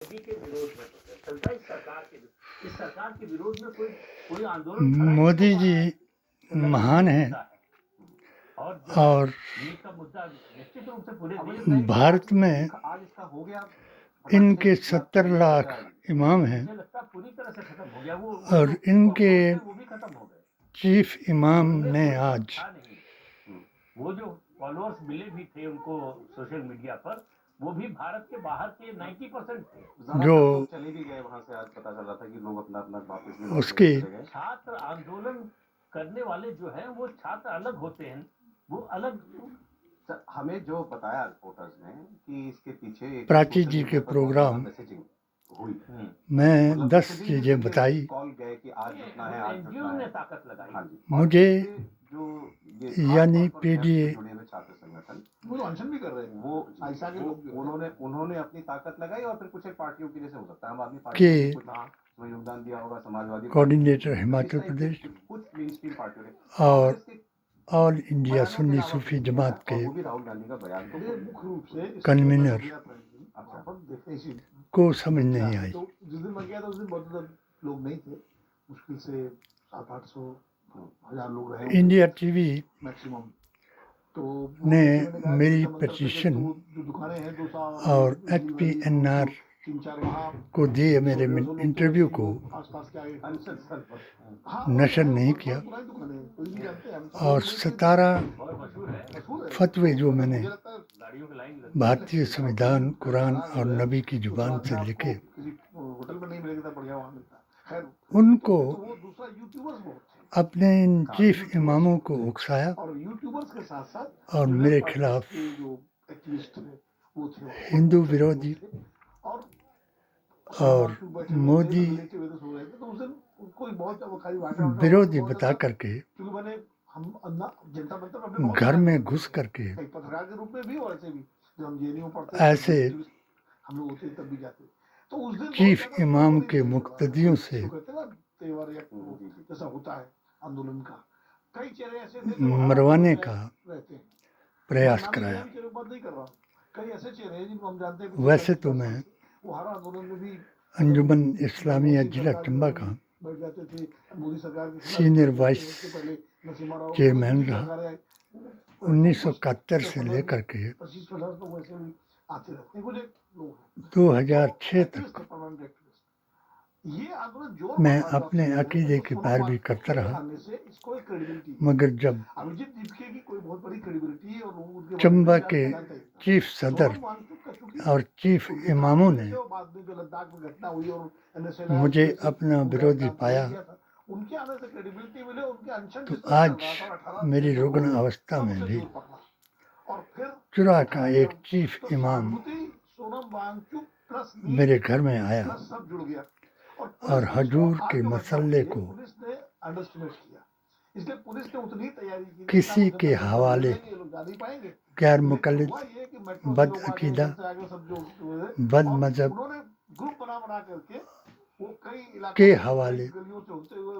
मोदी के विरोध में प्रोटेस्ट चलता है, इस सरकार के विरोध में कोई आंदोलन खड़ा ही नहीं मोदी हो जी पा रहा है। महान हैं मुद्दा है और जो है और नीट का मुद्दा निश्चित रूप से पूरे देश में भारत में आज इसका हो गया इनके 70 लाख इमाम हैं मुझे लगता है पूरी तरह से खत्म हो गया वो और जो इनके followers थे, वो भी खत्म हो गए। चीफ इमाम उनमें ने कोई दम आज था नहीं। वो जो फॉलोअर्स मिले भी थे उनको सोशल मीडिया पर, वो भी भारत के बाहर के 90% थे। जो चले भी गए वहां से, आज पता चल रहा था कि लोग अपना अपना वापस में उसकी चले गए। छात्र आंदोलन करने वाले जो हैं वो छात्र अलग होते हैं, वो अलग। सर, हमें जो बताया रिपोर्टर्स ने कि इसके पीछे एक प्राची सोशल जी मीडिया के पर प्रोग्राम बहुत ज़्यादा मैसेजिंग हुई। में मतलब 10 मैसेजिंग चीज़ें करके बताई। कॉल गए कि आज जितना है, आज एनजीओ जितना ने है। ताकत लगाई। हाँ जी। और मुझे इससे जो ये खास यानी तौर पर पीडीए से जुड़े हुए छात्र संगठन वो तो अनशन भी कर रहे हैं, वो ऐसा के लोग जो है। उन्होंने अपनी ताकत लगाई और फिर कुछ एक पार्टियों की, जैसे हो सकता है आम आदमी पार्टी के ने कुछ उसमें योगदान दिया होगा, समाजवादी पार्टी, कोऑर्डिनेटर इस हिमाचल टाइप के प्रदेश कुछ मेन स्ट्रीम पार्टियों ने और कांग्रेस के ऑल इंडिया बयानों के सुन्नी अलावा सूफी कुछ किया जमात है, के और वो भी राहुल गांधी का बयान। तो ये मुख्य रूप से इस कन्वीनर वहाँ पर देखते ही को समझ नहीं आई। तो जिस दिन मैं गया था उस दिन बहुत ज़्यादा लोग नहीं थे, मुश्किल से 700-800 हज़ार लोग रहे इंडिया टीवी मैक्सिमम। तो ने मैंने कहा कि मेरी इसका मतलब है कि पिटीशन जो जो दुकानें हैं 200 और HPNR 3-4 वहाँ को दिए मेरे इंटरव्यू को आसपास के आगे नशर नहीं किया पुरानी दुकानें हैं, कोई नहीं जानते हम। और 17 मशहूर है, मशहूर है। फतवे जो मैंने मुझे लगता है गाड़ियों की लाइन लगती भारतीय संविधान, कुरान और नबी की जुबान से लिखे, किसी होटल में नहीं मिलेगा, बढ़िया वहाँ मिलता है। खैर, उनको तो वो दूसरा यूट्यूबर्स बहुत थे अपने इन चीफ इमामों को उकसाया और यूट्यूबर्स के साथ साथ और जो मेरे लेफ्ट खिलाफ पार्टीज के जो एक्टिविस्ट थे वो थे वहाँ। हिंदू विरोधी और और मोदी लेटे हुए तो सो रहे थे, तो उस दिन कोई बहुत खाली भाषण विरोधी बता करके क्योंकि मैंने हम अन्ना जनता मंत्र अपने बहुत घर बयान में दिए घुस थे। करके एक पत्रकार के रूप में भी और ऐसे भी जब हम जेएनयू पढ़ते ऐसे हम लोग होते तब भी जाते। तो उस दिन चीफ इमाम के मुक्तदियों से त्योहार या जैसा होता है आंदोलन का, कई चेहरे ऐसे थे जो मरवाने का रहते हैं। प्रयास नामी कराया। गिरामी चेहरों की बात नहीं कर रहा हूँ, कई ऐसे चेहरे हैं जिनको हम जानते हैं। वैसे तो मैं वो हर आंदोलन में भी अंजुमन इस्लामिया जिला चंबा का बैठ जाते थे। मोदी सरकार के सीनियर वाइस पहले नसीमा राव चेयरमैन रहा। 1971 से लेकर के 25-50 लोग वैसे भी आते रहते हैं, कुछ लोग हैं। 2006 तक Activist थे, permanent activist। ये आंदोलन जोर मैं पकड़ा था अपने उसमें, अकीदे तो की सोनू पैरवी मांझी करता के रहा, आने से इसको एक credibility है। मगर जब अभिजीत दीपके की कोई बहुत बड़ी credibility है और लोग उनके बारे चंबा में के जानते हैं। चीफ सदर सोनू मांझी का क्योंकि और चीफ उनके इमामों साथ ने थे और बाद में जो लद्दाख में घटना हुई और NSA मुझे जैसे अपना उनका विरोधी काम पाया, किया था, उनके आने से credibility मिले, उनके अनशन तो जिस तरह आज चल रहा था, 18 मेरी दिन रुग्ण हुए, अवस्था तब में उसे भी जोर पकड़ा। और फिर चुरा का उठाया एक गया। चीफ तो इमाम सहानुभूति सोनम वांगचुक प्लस मेरे घर में आया प्लस सब जुड़ गया और पुलिस ने हजूर इसको के आगे बढ़ाने मसल्ले के लिए को पुलिस ने अंडरस्टिमेट किया। इसलिए पुलिस ने उतनी ही तैयारी की कि किसी साहब के जब तक हवाले ये लोग जा नहीं पाएंगे। गैर लेकिन मुकल्लिद, हुआ ये कि मेट्रो से बद लोग आ गए, अकीदा, उधर से आ गए, सब जो हुए थे। बद और मजहब उन्होंने ग्रुप बना करके वो कई इलाकों के में, हवाले कई गलियों से होते हुए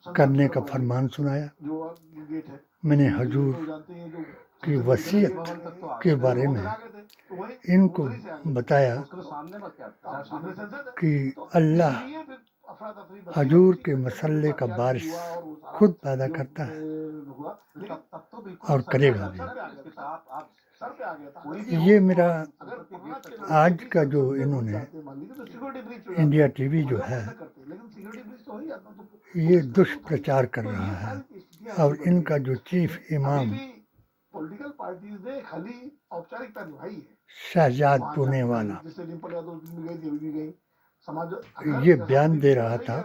संसद करने की का तरफ आए, फरमान सुनाया। जो गेट है। मैंने ये हजूर लोग जानते हैं जो की संसद वसीयत भवन तक तो आ के गए थे, बारे वहाँ में तक आ गए थे, तो वही इनको उधर ही से आ गए थे। बताया उसके सामने बस क्या और सामने संसद है। कि तो अल्लाह इसलिए फिर अफरा-तफरी बची और हजूर इसी के के चलते मसल्ले का जो बारिश हुआ और वो सारा खुद पैदा जो करता है हुआ, लेकिन तब तो बिल्कुल और सर पे करेगा आ भी। गया था। इसके साथ आप सर पे आ गया था। कोई भी अगर हो ये तो मेरा आप कोरोना के आज लड़के का भी जो संसद में घुस इन्होंने जाते, मान लीजिए तो सिक्योरिटी ब्रीच हो इंडिया जाता, टीवी जो भले वो है कुछ न करते, लेकिन सिक्योरिटी ब्रीच तो हो ही जाता। तो ये पुलिस का जो था, दुष्प्रचार कर तो रहा ये है सारी स्थितियां और ऐसी बन इनका गई। जो चीफ अभी इमाम भी पॉलिटिकल पार्टीज ने खाली औपचारिकता निभाई है। शहजाद वहाँ पुणे जाके वाला जैसे डिम्पल यादव उस दिन भी गई थी, अभी भी गई। समाज ये बयान दे रहा था।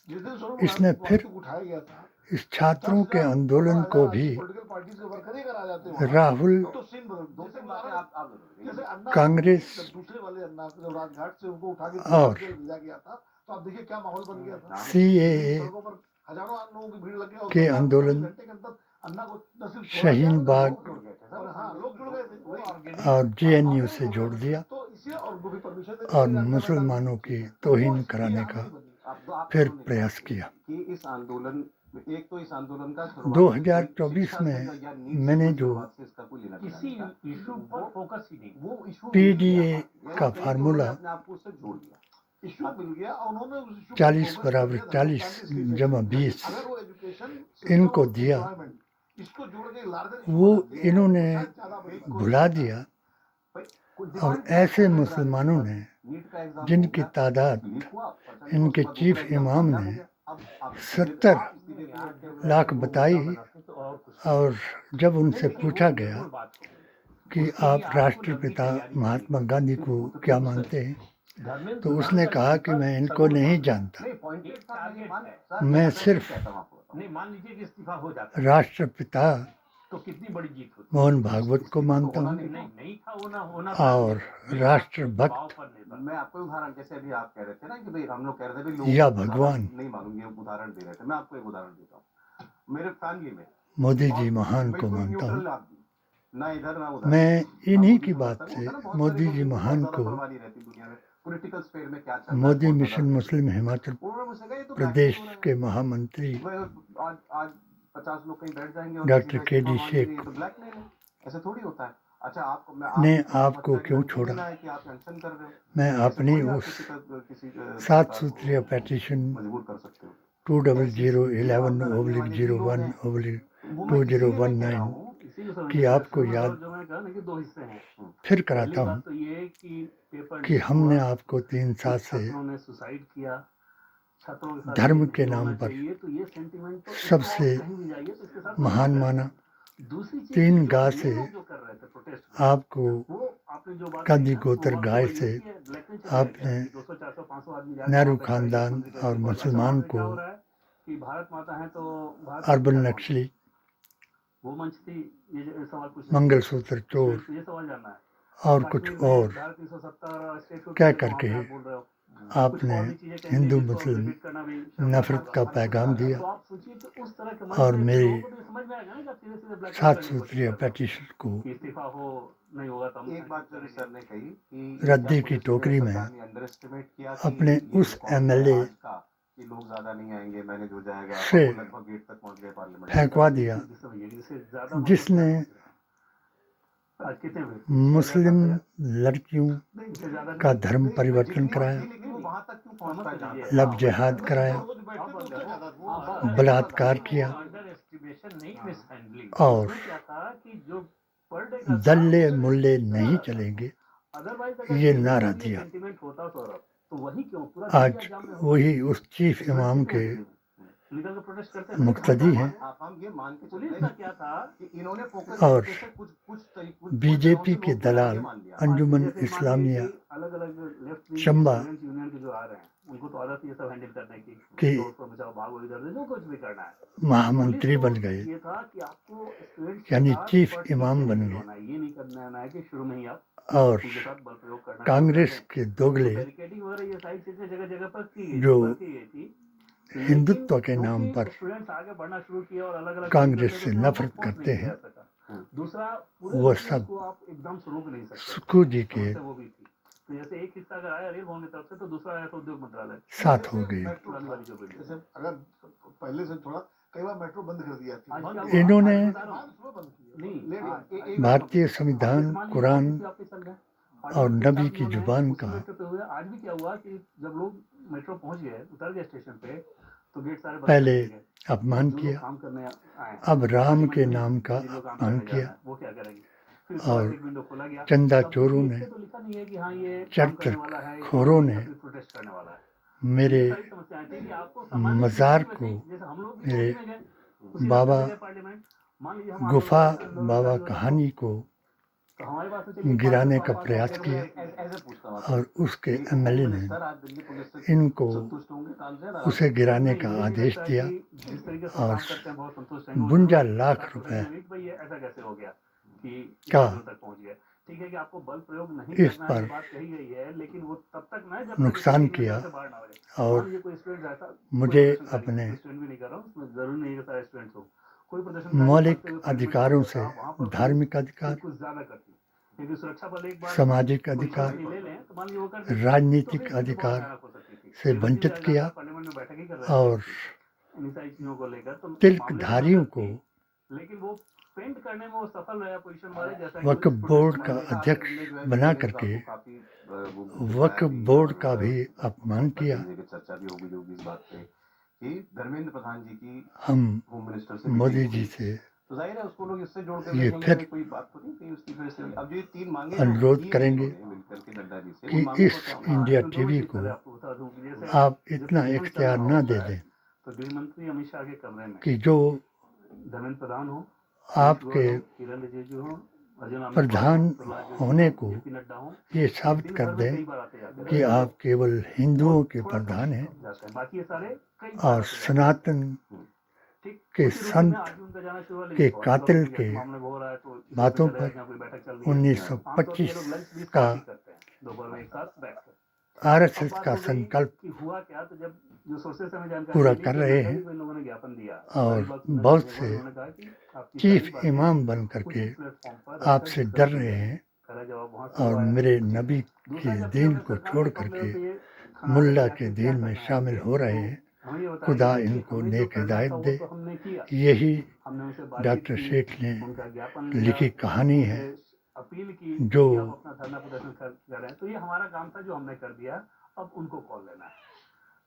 जिस दिन सोनू इसने फिर वांगचुक उठाया गया था, इस छात्रों के आंदोलन को भी पॉलिटिकल पार्टीज के वर्कर ही अगर आ जाते वहाँ, राहुल तो सीन बदल। दो तीन बातें आप जैसे अन्ना कांग्रेस जब दूसरे वाले अन्ना जब राजघाट से उनको उठा के और जेल भेजा गया था, तो आप देखिए क्या माहौल बन गया था। CAA सड़कों पर हजारों लोगों की भीड़ लग गई और के सरकार आंदोलन, 24 घंटे के अंदर अन्ना को न सिर्फ छोड़ा शाहीन गया, बाग लोग जुड़ गए थे। और हाँ, लोग जुड़ गए थे वही। और JNU से जोड़ दिया तो इसे और उनको भी परमिशन दे दी और कि जानते हैं मुसलमानों की तो वो तौहीन स्थिति कराने यहाँ का नहीं बनी। आप फिर दोनों ने प्रयास कहा किया। कि इस आंदोलन एक तो इस आंदोलन का शुरुआत 2024 शिक्षा से में या नीट से मैंने कोई जो शुरुआत से इसका कोई लेना देना किसी नहीं था। इशू पर फोकस ही नहीं। वो इशू PDA का फार्मूला अपने आप को उससे जोड़ लिया। इशू मिल गया और उन्होंने उस इशू 40 बराबर 40 जमा 20 अगर वो एजुकेशन इनको दिया, इसको जोड़ के लार्जर वो इन्होंने भुला दिया। और ऐसे मुसलमानों ने जिनकी तादाद इनके चीफ इमाम ने 70 लाख बताई, और जब उनसे पूछा गया कि आप राष्ट्रपिता महात्मा गांधी को क्या मानते हैं, तो उसने कहा कि मैं इनको नहीं जानता, मैं सिर्फ नहीं, मान लीजिए कि इस्तीफा हो जाता है राष्ट्रपिता तो कितनी बड़ी जीत होती मोहन भागवत को मानता हूँ नहीं था होना और राष्ट्रभक्त पर निर्भर। मैं आपको उदाहरण, जैसे अभी आप कह रहे थे ना कि भाई हम लोग कह रहे थे भाई लोग या भगवान नहीं मालूम, ये उदाहरण दे रहे थे। मैं आपको एक उदाहरण देता हूँ। मेरे फैमिली में मोदी जी महान को कोई मानता हूँ। न्यूट्रल आदमी, ना इधर ना उधर। मैं इन्हीं की अब बात होता से है ना, बहुत मोदी सारे जी लोग महान बहुत को ज्यादा परवाह नहीं रहती दुनिया में, पॉलिटिकल स्फीयर में क्या चल रहा है, मोदी बहुत मिशन ज्यादा। मुस्लिम हिमाचल उन्होंने मुझसे कहा, ये तो प्रदेश blackmail हो रहा है। के महामंत्री मैं आज 50 लोग कहीं बैठ जाएंगे और डॉक्टर किसी का के डी इस्तीफा मांगेंगे, शेख ये तो ब्लैकमेल है। ऐसा थोड़ी होता है। अच्छा, आपको ने आपको क्यों अच्छा छोड़ा? है कि आप अनशन कर रहे हो। मैं ऐसा अपनी थोड़ी आप उस किसी 7 सूत्रीय पेटिशन मजबूर कर सकते हो। 2011/11/2019 कि आपको याद जो मैंने कहा ना कि दो हिस्से हैं। फिर कराता हूँ तो ये कि पेपर कि हमने आपको 3 साल से छात्रों ने सुसाइड किया, छात्रों के साथ धर्म ये के नहीं नाम होना पर चाहिए, तो ये सेंटिमेंट तो सबसे कहीं भी जाइए तो इसके साथ महान होता है। माना। दूसरी चीज 3 जो गाय ये से लोग जो कर रहे थे प्रोटेस्ट आपको वो आपने जो बात कादी कही ना, गोत्र वो गाय वाकई से वही है, ब्लैकमेल चल रहा है आपने क्या? 200 400 500 आदमी जाके नेहरू वहाँ पे खड़े हैं, खानदान मंत्री का और इस्तीफा। मुसलमान ऐसा क्या को हो रहा है कि भारत माता है तो भारत अर्बन माता है कौन? नक्सली, वो मंच थी, ये सवाल पूछने मंगलसूत्र चोर ये सवाल जानना है। और कुछ कश्मीर में और धारा 370 स्टेट को कह वहाँ करके पे आप बोल रहे हो। आपने हिंदू मुस्लिम नफरत का पैगाम दिया तो आप सोचिए कि उस तरह के मन और से मेरी लोगों को तो समझ में आएगा ना कि आप सीधे सीधे ब्लैकमेल 7 करने की कोशिश सूत्रीय कर रहे हो। पेटिशन को कि इस्तीफा हो नहीं होगा तो हम एक बात जो सर ने कही कि रद्दी की टोकरी में अंडर एस्टिमेट किया कि अपने ये उस जो कौन MLA है आज का कि लोग ज्यादा नहीं आएंगे, मैनेज हो जाएगा, से और वो लगभग गेट तक पहुंच गए पार्लियामेंट। फेंकवा दिया, जिसने आज कितने हुए? मुस्लिम लड़कियों इससे ज्यादा का धर्म परिवर्तन कराया, लेकिन वो वहां तक क्यों पहुंचता है जहाँ तक- लव जिहाद कराया, रोज बैठते तो उससे ज्यादा बलात्कार किया अंडर एस्टिमेशन नहीं, मिस हैंडलिंग। और क्या था कि जो पर डे का दल्ले मुल्ले नहीं चलेंगे, अदरवाइज ये नारा दिया। सेंटीमेंट होता तो वही क्यों पूरा आज वही उस चीफ इमाम के लीगल का प्रोटेस्ट करते हैं। मुक्तदी हैं आप हम ये मान के पुलिस चलते का हैं क्या था कि इन्होंने फोकस और कुछ बीजेपी के दलाल अंजुमन इस्लामिया अलग अलग लेफ्ट चंबा यूनियन के जो आ रहे हैं उनको तो आदत ये सब हैंडल करने की कि तो उसको बचाओ भागो इधर से जो कुछ भी करना है। महामंत्री बन गए, ये था कि आपको स्टूडेंट्स यानी चीफ इमाम बन गए। ये नहीं करना है कि शुरू में ही आप और उनके साथ बल प्रयोग करना। कांग्रेस के दोगले बैरिकेडिंग वगैरह ये सारी चीजें जगह जगह पर की जो थी। हिंदुत्व के नाम पर स्टूडेंट्स आगे बढ़ना शुरू किया और अलग अलग कांग्रेस से नफरत करते हैं, दूसरा वो सब को आप एकदम से रोक नहीं सकते। सुक्खू जी के वो भी थी। तो जैसे एक हिस्सा अगर आया रेल भवन की तरफ से तो दूसरा आया तो उद्योग मंत्रालय साथ हो गए। पुरानी वाली जो बिल्डिंग जैसे अगर पहले से थोड़ा कई बार मेट्रो बंद कर दिया आज थी, क्या हुआ? इन्होंने आज बता रहा हूँ। बंद किया नहीं भारतीय संविधान, कुरान और नबी की जुबान का आज भी क्या हुआ कि जब लोग मेट्रो पहुंच गए, उतर गए स्टेशन पे, तो गेट सारे बंद पहले कर दिए गए। अपमान जो किया, लोग काम करने आए अब राम के नाम का जिन लोग काम अपमान करने जा रहे किया हैं, वो क्या करेंगे? फिर और एक विंडो खोला गया, चंदा तब चोरों लिख ने, के तो लिखा नहीं है कि हाँ ये काम चरचर करने वाला है, खोरों ने या फिर प्रोटेस्ट करने वाला है। मेरे ये सारी समस्याएं थी कि आपको सामान्य मज़ार चीज़ों को, में से, जैसे हम लोग भी मेरे कोर्ट में गए, उसी बाबा रास्ते से गए पार्लियामेंट, मान लीजिए हम गुफा आंदोलन बाबा कर रहे कहानी को तो हमारे पास में चलिए गिराने पाँच का पाँच प्रयास पाँच किया ऐसे पूछता हूँ और उसके कि MLA होम ने मिनिस्टर आज दिल्ली पुलिस से इनको संतुष्ट होंगे काम से या उसे गिराने का नहीं, ये भी आदेश लगता है दिया कि जिस तरीके से और काम करते हैं बहुत संतुष्ट हैं। 52 लाख रुपए भाई ये ऐसा कैसे हो गया कि का इतने दूर तक पहुंच गए? ठीक है कि आपको बल प्रयोग नहीं इस करना है, पर ये बात कही गई है, लेकिन वो तब तक ना जब नुकसान किया और मान लीजिए कोई स्टूडेंट ऐसा मुझे अपने स्टूडेंट भी नहीं कर रहा हूँ, उसमें जरूरी नहीं है सारे स्टूडेंट्स हो, कोई प्रदर्शन मौलिक अधिकारों से धार्मिक अधिकार, कुछ ज्यादा करती है क्योंकि सुरक्षा बल एक बार सामाजिक अधिकार, ले लें तो मान लीजिए वो कर राजनीतिक अधिकार से वंचित किया पार्लियामेंट में बैठक ही कर रहे हैं। और इन सारी चीजों को लेकर तो तिलकधारियों को लेकिन वो पेंट करने में वो सफल रहा पोजीशन वाले जैसा वक्फ बोर्ड का अध्यक्ष बना करके वक्फ बोर्ड का भी अपमान किया। चर्चा भी होगी जो इस बात पे कि धर्मेंद्र प्रधान जी की हम होम मिनिस्टर से मोदी जी से तो जाहिर है उसको लोग इससे जोड़ के ये देखेंगे फिर कोई बात तो नहीं कि उसकी वजह से अब जो ये 3 मांगे अनुरोध करेंगे मिलकर के नड्डा जी से कि इस इंडिया टीवी को आप इतना इख्तियार ना दे दें तो गृह मंत्री अमित शाह के कमरे में कि जो धर्मेंद्र प्रधान हो, आपके किरण रिजिजू हो, प्रधान होने को ये साबित कर दें कि आप केवल हिंदुओं के प्रधान हैं बाकी ये सारे और सनातन के संत के कातिल के बातों पर 1925 का आरएसएस का संकल्प हुआ क्या तो जब जो सोर्सेस हमें जानकारी पूरा मिली, कर तो रहे इन हैं लोगों ने ज्ञापन दिया और बहुत से उन्होंने कहा कि आपकी चीफ सारी बातें इमाम बन करके उचित प्लेटफॉर्म पर आपसे डर रहे हैं पहला जवाब वहां से और आया। मेरे नबी दूसरा, के जब दीन हमने को सरकार छोड़ को कंप्लेन करके तो ये खाना मुल्ला खाने के क्या दीन में करना है, शामिल हो रहे हैं। हमें ये बताया खुदा कि इनको हमें जो नेक करना हिदायत था वो दे। तो हमने किया। यही हमने उनसे बातचीत डॉक्टर की, शेख ने उनका ज्ञापन लिया, लिखी कहानी है उनसे अपील की जो कि आप अपना धरना प्रदर्शन कर रहे हैं, तो ये हमारा काम था जो हमने कर दिया, अब उनको कॉल लेना है।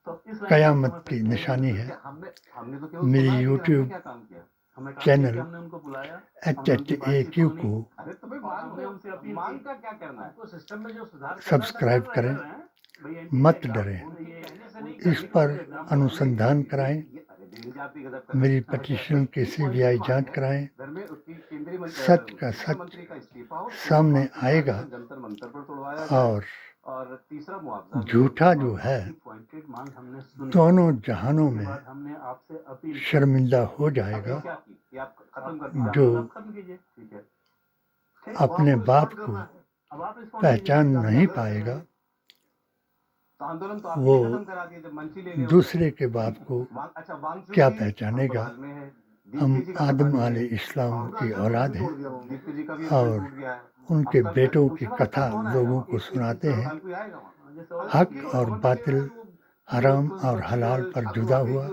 तो इस लाइन कयामत में समझ की सकते हैं निशानी है। हमने तो केवल मेरी सुना है कि हमने YouTube क्या काम किया। हमने काम चैनल किया कि हमने उनको बुलाया, हमने उनकी HHAQ बातचीत को सुनी, अरे तो भाई और हमने उनसे अपील मांग की का क्या करना है। आपको सिस्टम में जो सुधार करना है, सब्सक्राइब सरकार करें, कर रहे हैं। भई एनटीए मत का डरें, काम ये कहने से नहीं इस करनी, पर कोई एग्जाम में अनुसंधान कराएं, अरे दिल्ली जाती गजब कर मेरी पटिशन की CBI जांच कराएं। धर्मेंद्र उसकी केंद्रीय सच का शिक्षा सच मंत्री का इस्तीफा हो, सामने आएगा जंतर मंतर पर तोड़वाया जाए। और तीसरा मुआवजा झूठा जो है पॉइंटेड मांग हमने सुनी, दोनों जहानों उसके में बाद हमने आपसे अपील की। शर्मिंदा हो आपने जाएगा। क्या की कि आप खत्म कर दीजिए जो आंदोलन? आप खत्म कीजिए, ठीक है। अपने बाप को अब आप रिस्पॉन्ड पहचान कीजिए। नहीं पाएगा, तो आंदोलन तो वो आपने खत्म करा दिया जब मंची ले गए। दूसरे के बाप को अच्छा वांगचुक क्या जी पहचानेगा। अस्पताल में है। हम दीप्ति जी का आदम पता नहीं आले है। इस्लाम की औलाद हैं दीप्ति जी का भी और टूट गया है। उनके अब कल बेटों पूछे की ना कथा कल कौन आएगा? लोगों को इस सुनाते हैं। कल कोई आएगा वहाँ? जैसे हक और बातिल, हराम और हलाल पर जुदा हुआ।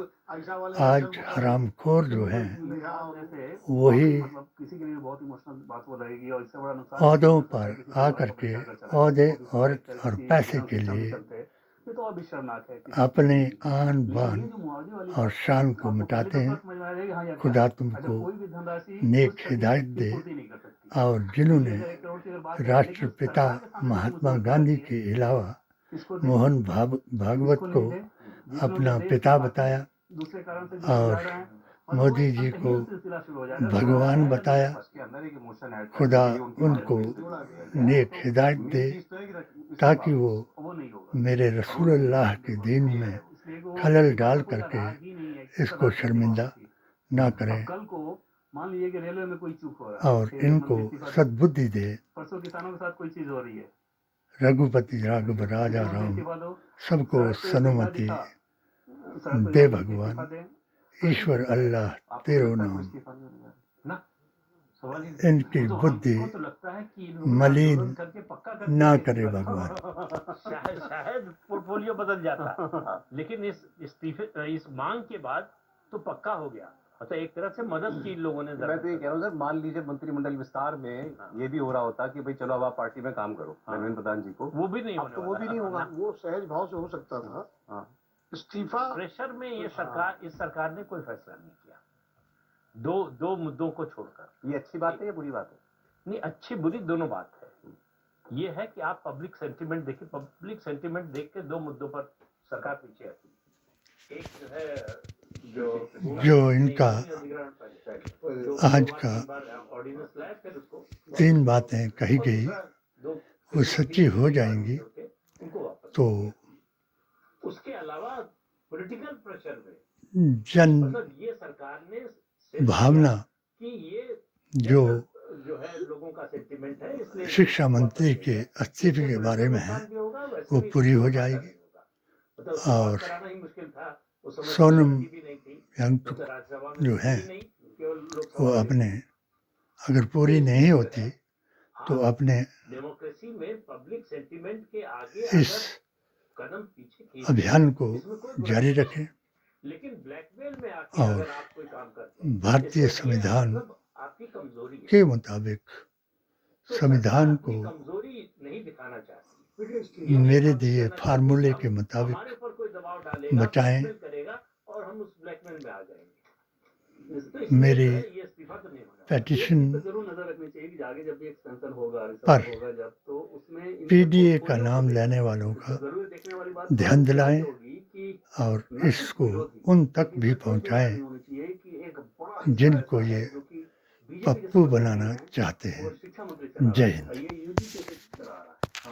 आज हरामखोर जो हैं वही मतलब किसी के लिए बहुत इमोशनल बात हो रहेगी और इससे बड़ा नुकसान ओहदों पर आकर के ओहदे औरत और पैसे के लिए ये तो और भी शर्मनाक है। अपने आन बान और शान को मिटाते हैं। खुदा तुमको नेक हिदायत दे। और जिन्होंने राष्ट्रपिता महात्मा गांधी के अलावा मोहन भागवत को अपना पिता बताया और मोदी जी को भगवान बताया, खुदा उनको नेक हिदायत दे ताकि वो मेरे रसूलुल्लाह के दीन में खलल डाल करके इसको शर्मिंदा ना करें कल को मान लीजिए कि रेलवे में कोई चूक हो रहा है और इनको सद्बुद्धि दे। परसों किसानों के साथ कोई चीज हो रही है, रघुपति राघव राजा राम सबको सनुमति दे भगवान। ईश्वर अल्लाह तेरो नाम। इनकी बुद्धि मलिन ना करे भगवान। शायद पोर्टफोलियो बदल जाता लेकिन इस इस्तीफे इस मांग के बाद तो पक्का हो गया। अच्छा, एक तरह से मदद की इन लोगों ने। मैं तो ये कह रहा हूँ सर, मान लीजिए मंत्रिमंडल विस्तार में ये भी हो रहा होता कि भाई चलो अब आप पार्टी में काम करो धर्मेंद्र प्रधान जी को, वो भी नहीं होने तो वो भी नहीं होगा। वो सहज भाव से हो सकता था। इस्तीफा प्रेशर में ये सरकार, इस सरकार ने कोई फैसला नहीं किया दो मुद्दों को छोड़कर। ये अच्छी बात है या बुरी बात है? नहीं, अच्छी बुरी दोनों बात है। ये है कि आप पब्लिक सेंटिमेंट देखिए, पब्लिक सेंटिमेंट देख के दो मुद्दों पर सरकार पीछे हटी। एक जो है जो इनका आज का 3 बातें कही गई वो सच्ची हो जाएंगी तो उसके अलावा पॉलिटिकल प्रेशर में जन मतलब ये सरकार ने भावना कि ये जो है लोगों का सेंटिमेंट है, इसलिए शिक्षा मंत्री के इस्तीफे के बारे में है वो पूरी हो जाएगी। और सोनम यंग जो है वो अपने अगर पूरी नहीं होती तो अपने डेमोक्रेसी में पब्लिक सेंटिमेंट के आगे इस कदम पीछे अभियान को जारी रखें। लेकिन ब्लैकमेल में आके और अगर आप कोई काम करते हैं, भारतीय इसका ये संविधान मतलब आपकी कमजोरी है। के मुताबिक तो संविधान सरकार अपनी को कमजोरी नहीं दिखाना चाहती। मेरे दिए फार्मूले के मुताबिक हमारे ऊपर कोई दबाव डालेगा, बचाएं। ब्लैकमेल करेगा और हम उस ब्लैकमेल में आ जाएंगे। तो इसलिए मेरे जो है, ये इस्तीफा तो नहीं होना। पेटिशन तो जरूर नजर रखनी चाहिए कि आगे जब भी एक्सपेंशन होगा पर रिसर्च होगा जब तो उसमें इनके पीडीए का portfolio को नाम देखना लेने है। वालों का जरूर देखने वाली बात ध्यान तो दिलाएं होगी कि और न सिर्फ इसको विरोधी, उन तक लेकिन भी इसमें कोई पहुंचाएं नहीं होनी चाहिए कि एक बड़ा हिस्सा जिनको ऐसा है ये जो कि बीजेपी के पप्पू समर्थक बनाना हैं चाहते और हैं। शिक्षा मंत्री चला जय रहे हैं। हिंद। ये